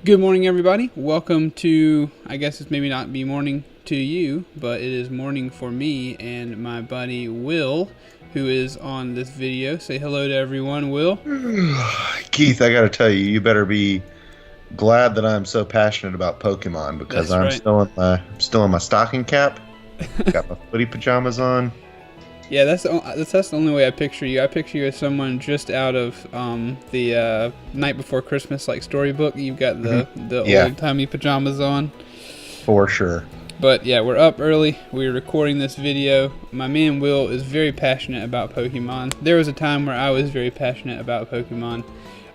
Good morning, everybody. Welcome to, I guess it's maybe not be morning to you, but it is morning for me and my buddy Will, who is on this video. Say hello to everyone, Will. Keith, I got to tell you, you better be glad that I'm so passionate about Pokemon because That's I'm right. still in my stocking cap, got my footy pajamas on. Yeah, that's the only way I picture you. I picture you as someone just out of the Night Before Christmas like storybook. You've got Mhm. the Yeah, old timey pajamas on. for sure. But yeah, we're up early. We're recording this video. My man Will is very passionate about Pokemon. There was a time where I was very passionate about Pokemon.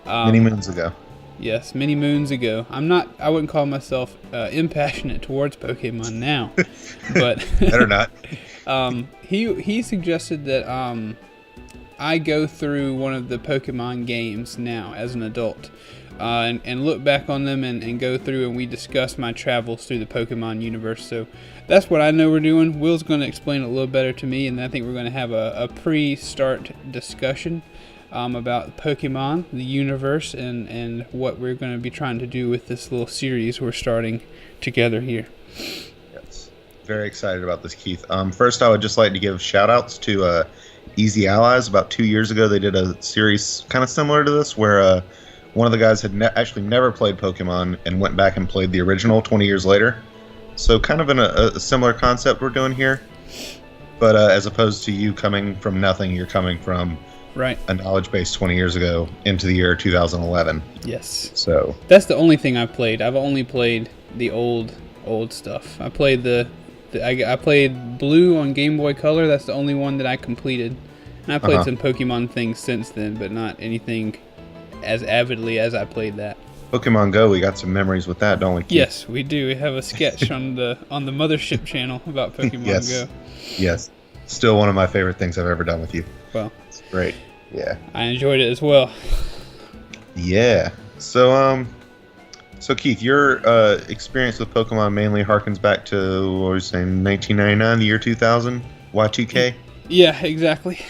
Many Um, moons ago. Yes, many moons ago. I wouldn't call myself impassionate towards Pokemon now, but Better not. he suggested that I go through one of the Pokemon games now as an adult, and look back on them and go through and we discuss my travels through the Pokemon universe. So that's what I know we're doing. Will's going to explain it a little better to me, and I think we're going to have a pre-start discussion about Pokemon, the universe, and what we're going to be trying to do with this little series we're starting together here. Yes. Very excited about this, Keith. First, I would just like to give shout outs to Easy Allies. About 2 years ago, they did a series kind of similar to this where one of the guys had actually never played Pokemon and went back and played the original 20 years later. So, kind of in a similar concept we're doing here. But as opposed to you coming from nothing, you're coming from Right. a knowledge base 20 years ago into the year 2011. Yes. So, That's the only thing I've played. I've only played the old stuff. I played I played Blue on Game Boy Color. That's the only one that I completed. And I played uh-huh. some Pokemon things since then, but not anything as avidly as I played that. Pokemon Go, we got some memories with that, don't we, Keith? Yes, we do. We have a sketch on the Mothership channel about Pokemon Yes. Go. Yes. Still one of my favorite things I've ever done with you. Well, It's great. Yeah. I enjoyed it as well. Yeah. So Keith, your experience with Pokemon mainly harkens back to what were you saying, 1999, the year 2000, Y2K. Yeah, exactly.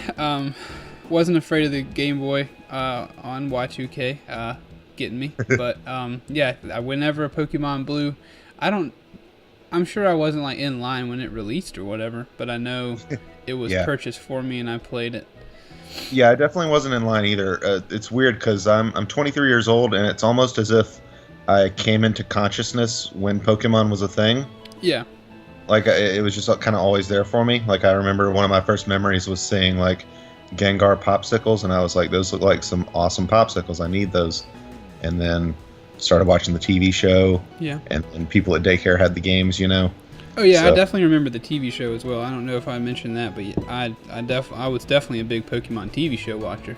Wasn't afraid of the Game Boy on Y2K getting me, but yeah, whenever Pokemon Blue, I'm sure I wasn't like in line when it released or whatever, but I know it was Yeah. purchased for me and I played it. Yeah, I definitely wasn't in line either. It's weird because I'm 23 years old, and it's almost as if I came into consciousness when Pokemon was a thing. Yeah, Like it was just kind of always there for me. Like I remember one of my first memories was seeing like Gengar popsicles, and I was like, those look like some awesome popsicles. I need those. And then started watching the TV show, yeah. and people at daycare had the games, Oh yeah, I So definitely remember the TV show as well. I don't know if I mentioned that, but I was definitely a big Pokemon TV show watcher.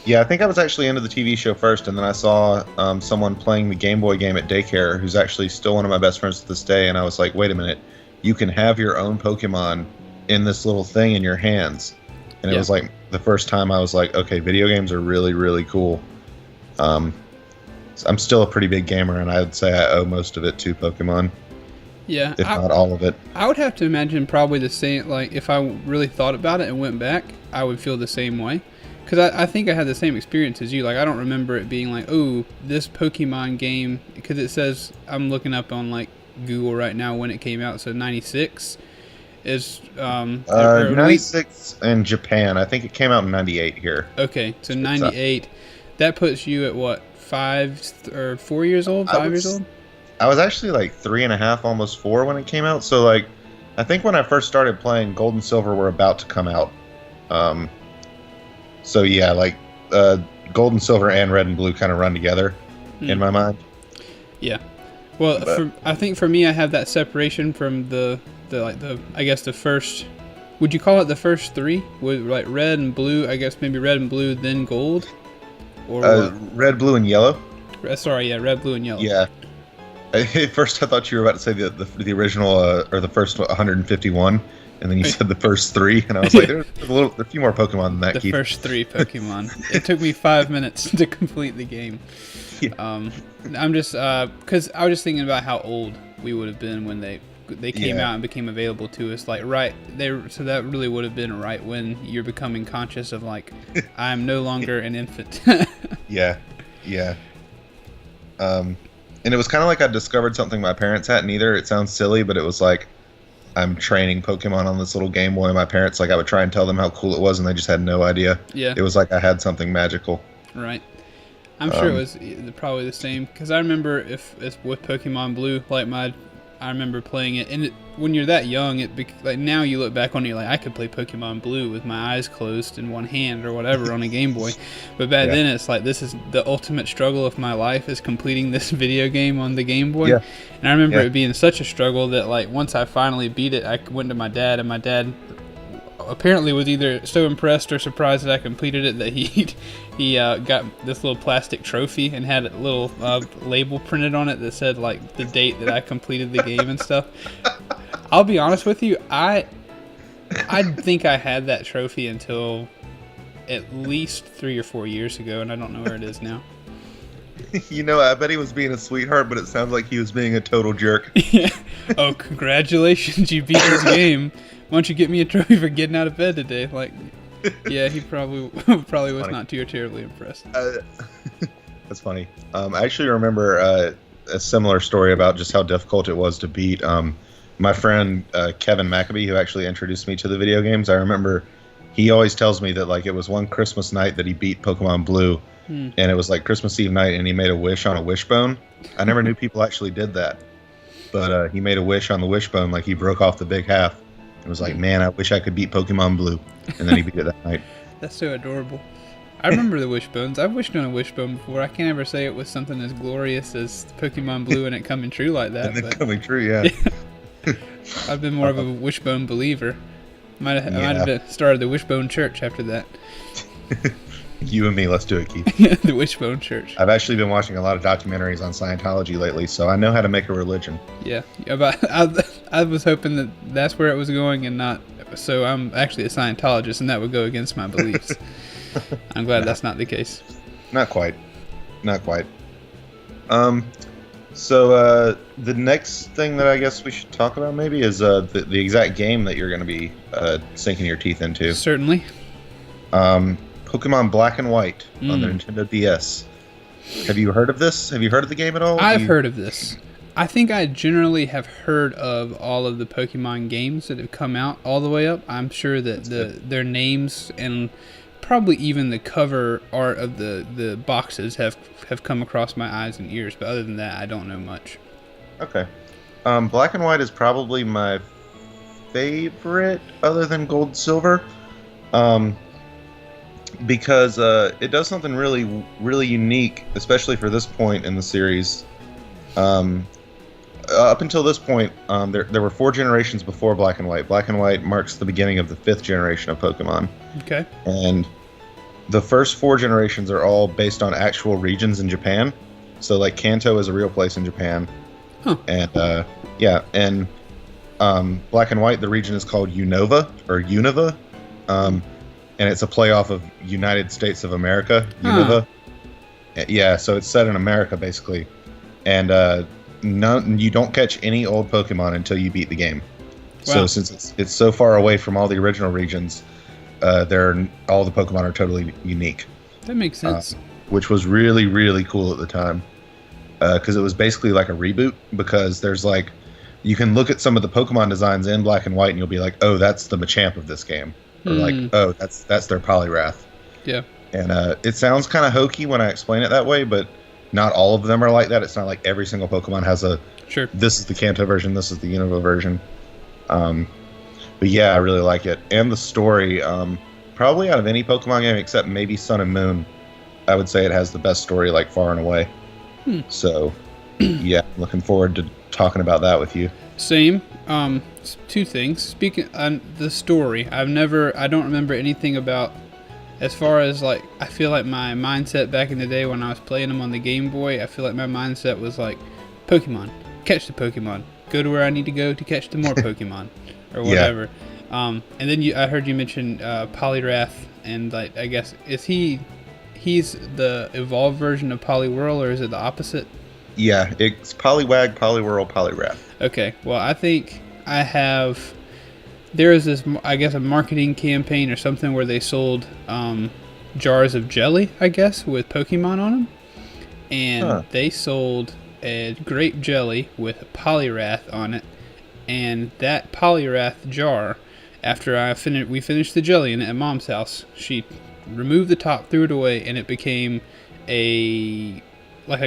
yeah, I think I was actually into the TV show first, and then I saw someone playing the Game Boy game at daycare, who's actually still one of my best friends to this day. And I was like, wait a minute, you can have your own Pokemon in this little thing in your hands. And it Yeah. was like the first time I was like, okay, video games are really, really cool. Um, I'm still a pretty big gamer, and I would say I owe most of it to Pokemon, Yeah, if not all of it. I would have to imagine probably the same. Like if I really thought about it and went back, I would feel the same way. Because I think I had the same experience as you. Like I don't remember it being like, oh, this Pokemon game. Because it says I'm looking up on like Google right now when it came out. So 96 is or at least 96 in Japan. I think it came out in 98 here. okay. So 98. That puts you at what 4 years old? I 5 years was old? I was actually like 3.5, almost 4 when it came out. So like, I think when I first started playing, Gold and Silver were about to come out. Um, so yeah, like Gold and Silver and Red and Blue kind of run together in my mind. Yeah. Well, But I think for me, I have that separation from the I guess the first. Would you call it the first three? With like red and blue? I guess maybe red and blue, then gold, or what? Red, Blue, and Yellow. Sorry, yeah, red, blue, and yellow. Yeah. At first, I thought you were about to say the original or the first 151, and then you said the first three, and I was like, there's a few more Pokemon than that, The Keith. first three Pokemon. It took me 5 minutes to complete the game. Yeah. I'm just because I was just thinking about how old we would have been when they came Yeah. out and became available to us. Like so that really would have been right when you're becoming conscious of like I'm no longer an infant. Yeah, yeah. And it was kind of like I discovered something my parents hadn't either. It sounds silly, but it was like I'm training Pokemon on this little Game Boy. My parents, like, I would try and tell them how cool it was, and they just had no idea. Yeah. It was like I had something magical. Right. I'm sure it was probably the same, because I remember if it's with Pokemon Blue, like I remember playing it, and when you're that young, like now you look back on it, you're like, I could play Pokemon Blue with my eyes closed in one hand or whatever on a Game Boy, but back then it's like, this is the ultimate struggle of my life, is completing this video game on the Game Boy. And I remember it being such a struggle that, like, once I finally beat it, I went to my dad, and my dad apparently was either so impressed or surprised that I completed it that he got this little plastic trophy and had a little label printed on it that said, like, the date that I completed the game and stuff. I'll be honest with you, I think I had that trophy until at least 3 or 4 years ago, and I don't know where it is now. You know, I bet he was being a sweetheart, but it sounds like he was being a total jerk. Yeah. Oh, congratulations, you beat this game. Why don't you get me a trophy for getting out of bed today? Like, yeah, he probably was funny. Not too terribly impressed. That's funny. I actually remember a similar story about just how difficult it was to beat. My friend Kevin Maccabee, who actually introduced me to the video games, I remember he always tells me that, like, it was one Christmas night that he beat Pokemon Blue, and it was like Christmas Eve night, and he made a wish on a wishbone. I never knew people actually did that, but he made a wish on the wishbone, like he broke off the big half. It was like, man, I wish I could beat Pokemon Blue. And then he beat it that night. That's so adorable. I remember the wishbones. I've wished on a wishbone before. I can't ever say it was something as glorious as Pokemon Blue and it coming true like that. And then coming true, yeah. I've been more of a wishbone believer. I might have started the Wishbone Church after that. You and me, let's do it, Keith. The Wishbone Church. I've actually been watching a lot of documentaries on Scientology lately, so I know how to make a religion. Yeah, but I was hoping that that's where it was going and not. So I'm actually a Scientologist, and that would go against my beliefs. I'm glad that's not the case. Not quite. So the next thing that I guess we should talk about maybe is the exact game that you're going to be sinking your teeth into. Certainly. Pokemon Black and White on the Nintendo DS. Have you heard of this? Have you heard of the game at all? I've heard of this. I think I generally have heard of all of the Pokemon games that have come out all the way up. I'm sure that their names and probably even the cover art of the boxes have come across my eyes and ears. But other than that, I don't know much. Okay. Black and White is probably my favorite other than Gold and Silver. Because it does something really, really unique, especially for this point in the series. Up until this point, there were 4 generations before Black and White. Black and White marks the beginning of the 5th generation of Pokemon. Okay. And the first 4 generations are all based on actual regions in Japan. So, like, Kanto is a real place in Japan. Huh. And, Black and White, the region is called Unova, or Unova. And it's a playoff of United States of America, Unova. Yeah, so it's set in America, basically. And you don't catch any old Pokemon until you beat the game. Wow. So since it's so far away from all the original regions, all the Pokemon are totally unique. That makes sense. Which was really, really cool at the time. Because it was basically like a reboot, because there's like, you can look at some of the Pokemon designs in Black and White and you'll be like, oh, that's the Machamp of this game. Or like, oh, that's their Poliwrath. Yeah. And it sounds kind of hokey when I explain it that way, but not all of them are like that. It's not like every single Pokemon has this is the Kanto version, this is the Unova version. But yeah, I really like it. And the story, probably out of any Pokemon game except maybe Sun and Moon, I would say it has the best story, like, far and away. So, yeah, looking forward to talking about that with you. Same. 2 things. Speaking on the story, I don't remember anything about, as far as, like, I feel like my mindset back in the day when I was playing them on the Game Boy, I feel like my mindset was like, Pokemon, catch the Pokemon, go to where I need to go to catch the more Pokemon, or whatever. Yeah. And then I heard you mention Poliwrath, and, like, I guess, he's the evolved version of Poliwhirl, or is it the opposite? Yeah, it's Poliwag, Poliwhirl, Poliwrath. Okay, well, I think there is this, I guess, a marketing campaign or something where they sold jars of jelly, I guess, with Pokemon on them. And they sold a grape jelly with Polyrath on it, and that Polyrath jar, after we finished the jelly in it at Mom's house, she removed the top, threw it away, and it became a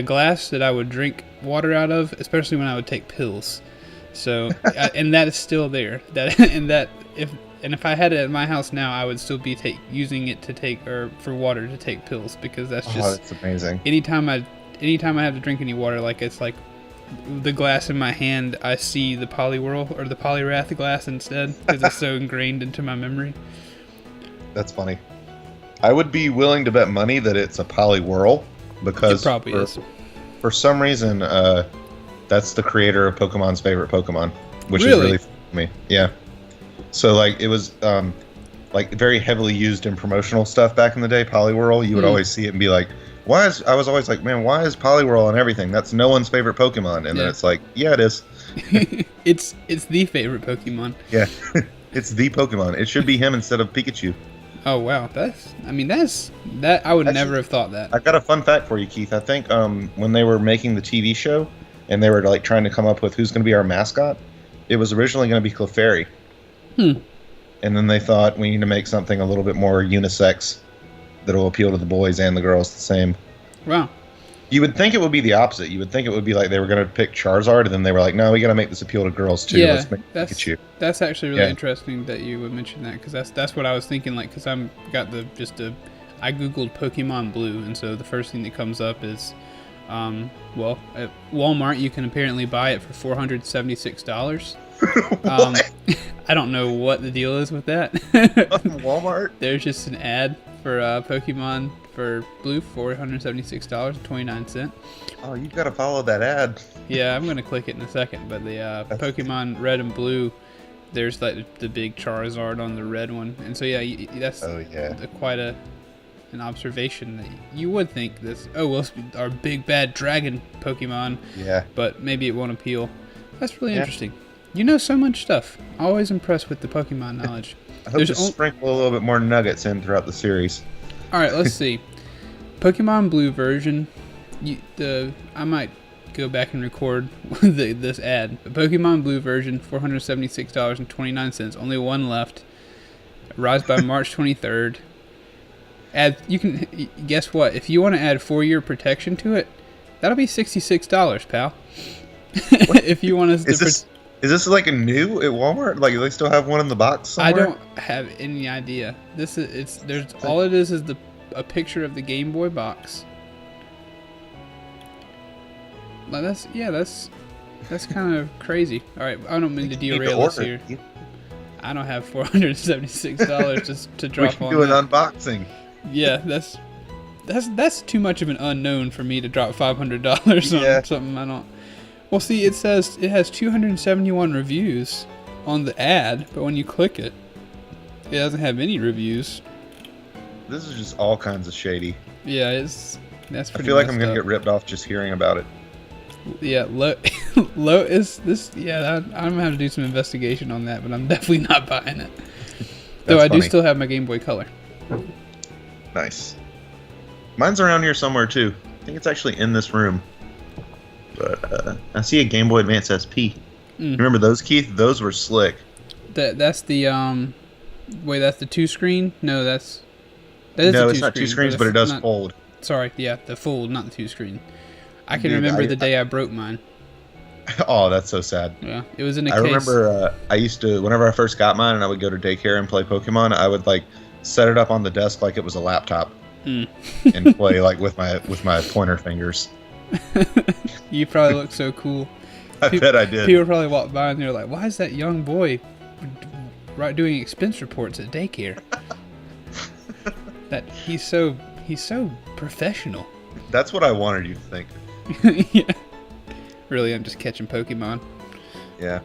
glass that I would drink water out of, especially when I would take pills. So, and that is still there. If I had it at my house now, I would still be using it for water to take pills, because that's just. Oh, that's amazing. Anytime I have to drink any water, it's like the glass in my hand, I see the Poliwhirl or the Polyrath glass instead, because it's so ingrained into my memory. That's funny. I would be willing to bet money that it's a Poliwhirl, because it probably is. For some reason, that's the creator of Pokemon's favorite Pokemon, which really? is really fun to me. Yeah. So it was very heavily used in promotional stuff back in the day. Poliwhirl, you would always see it and be like, I was always like, man, why is Poliwhirl on everything? That's no one's favorite Pokemon. And then it's like, yeah, it is. It's the favorite Pokemon. Yeah, it's the Pokemon. It should be him instead of Pikachu. Oh wow, that I would never have thought that. I got a fun fact for you, Keith. I think when they were making the TV show and they were trying to come up with who's going to be our mascot, it was originally going to be Clefairy. And then they thought, we need to make something a little bit more unisex that'll appeal to the boys and the girls the same. Wow. You would think it would be the opposite. You would think it would be they were going to pick Charizard, and then they were like, no, we got to make this appeal to girls too. Yeah, Let's make Pikachu. That's actually really interesting that you would mention that, because that's what I was thinking. Because I googled Pokemon Blue, and so the first thing that comes up is, at Walmart you can apparently buy it for $476. I don't know what the deal is with that. Walmart? There's just an ad for Pokemon for Blue, $476.29. Oh, you've got to follow that ad. Yeah, I'm going to click it in a second. But the Pokemon Red and Blue, there's the big Charizard on the red one. And so, yeah, that's quite an observation that you would think this, our big bad dragon Pokemon. Yeah. But maybe it won't appeal. That's really interesting. You know so much stuff. Always impressed with the Pokemon knowledge. I hope to sprinkle a little bit more nuggets in throughout the series. All right, let's see. Pokemon Blue version. I might go back and record this ad. The Pokemon Blue version, $476.29. Only one left. Arrives by March 23rd. You can guess what? If you want to add 4-year protection to it, that'll be $66, pal. If you want us to. Is this a new at Walmart? Do they still have one in the box somewhere? I don't have any idea. All it is a picture of the Game Boy box. That's kind of crazy. All right, I don't mean to derail us here. I don't have $476 just to drop on. We can do an unboxing. Yeah, that's too much of an unknown for me to drop $500 on something I don't. Well, see, it says it has 271 reviews on the ad, but when you click it, it doesn't have any reviews. This is just all kinds of shady. Yeah, that's pretty. I feel like I'm gonna get ripped off just hearing about it. Yeah, low is this. Yeah, I'm gonna have to do some investigation on that, but I'm definitely not buying it. Though I do still have my Game Boy Color. Nice. Mine's around here somewhere too. I think it's actually in this room. But I see a Game Boy Advance SP. Remember those, Keith? Those were slick. That's the wait, that's the 2-screen? No, it's not 2 screens, but it does fold. Sorry, yeah, the fold, not the 2-screen. I can remember the day I broke mine. Oh, that's so sad. Yeah, it was in a case. I remember I used to, whenever I first got mine and I would go to daycare and play Pokemon, I would set it up on the desk like it was a laptop and play with my pointer fingers. You probably look so cool. I bet I did. People probably walk by and they're like, "Why is that young boy doing expense reports at daycare?" That he's so professional. That's what I wanted you to think. Yeah. Really, I'm just catching Pokemon. Yeah.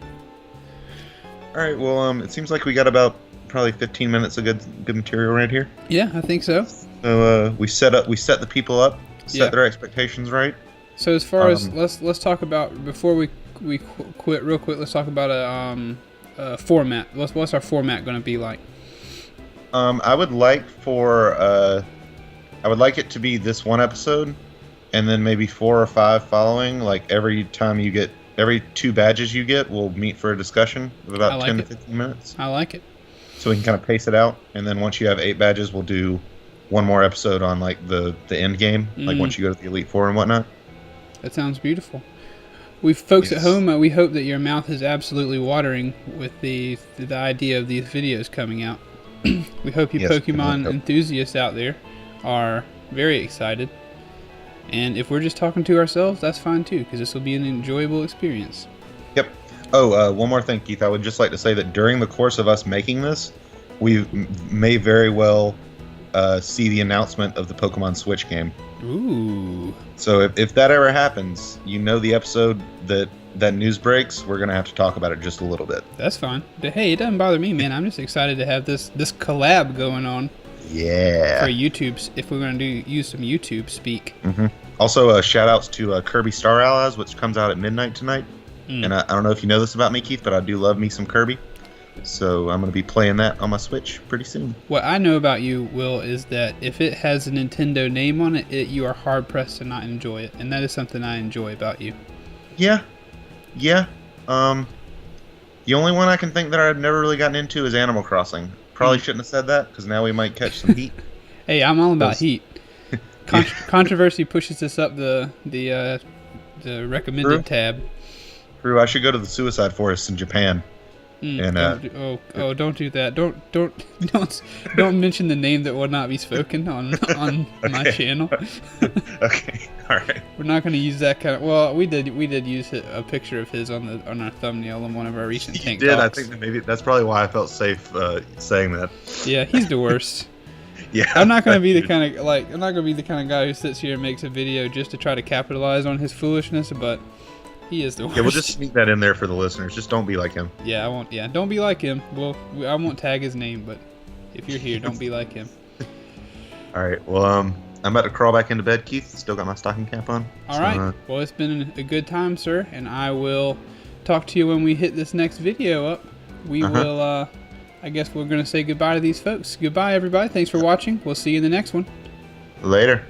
All right. Well, it seems like we got about probably 15 minutes of good material right here. Yeah, I think so. So we set the people up, set their expectations right. So as far as let's talk about, before we quit real quick, let's talk about a format. What's our format going to be like? I would like it to be this one episode, and then maybe 4 or 5 following. Like every 2 badges you get, we'll meet for a discussion of about 10 to 15 minutes. I like it. So we can kind of pace it out, and then once you have 8 badges, we'll do one more episode on like the end game, like once you go to the Elite Four and whatnot. That sounds beautiful. Folks at home, we hope that your mouth is absolutely watering with the idea of these videos coming out. We hope you Pokemon enthusiasts out there are very excited. And if we're just talking to ourselves, that's fine too, because this will be an enjoyable experience. Yep. Oh, one more thing, Keith. I would just like to say that during the course of us making this, we may very well see the announcement of the Pokemon Switch game. Ooh. So if that ever happens, the episode that news breaks, we're going to have to talk about it just a little bit. That's fine. But hey, it doesn't bother me, man. I'm just excited to have this collab going on. Yeah. For YouTube, if we're going to use some YouTube speak. Mm-hmm. Also, shout outs to Kirby Star Allies, which comes out at midnight tonight. And I don't know if you know this about me, Keith, but I do love me some Kirby. So I'm going to be playing that on my Switch pretty soon. What I know about you, Will, is that if it has a Nintendo name on it, you are hard-pressed to not enjoy it. And that is something I enjoy about you. Yeah. The only one I can think that I've never really gotten into is Animal Crossing. Probably shouldn't have said that, because now we might catch some heat. Hey, I'm all about heat. Controversy pushes us up the recommended tab. True, I should go to the suicide forests in Japan. And don't do that. Don't mention the name that will not be spoken on my channel. Okay, all right. We're not going to use that kind of. Well, we did use a picture of his on our thumbnail on one of our recent tank talks. I think that maybe that's probably why I felt safe saying that. Yeah, he's the worst. Yeah, I'm not going to be the kind of guy who sits here and makes a video just to try to capitalize on his foolishness, but. He is the worst. Yeah, we'll just sneak that in there for the listeners. Just don't be like him. Yeah, I won't. Yeah, don't be like him. Well, I won't tag his name, but if you're here, don't be like him. All right. Well, I'm about to crawl back into bed, Keith. Still got my stocking cap on. All right. Well, it's been a good time, sir, and I will talk to you when we hit this next video up. We will. I guess we're gonna say goodbye to these folks. Goodbye, everybody. Thanks for watching. We'll see you in the next one. Later.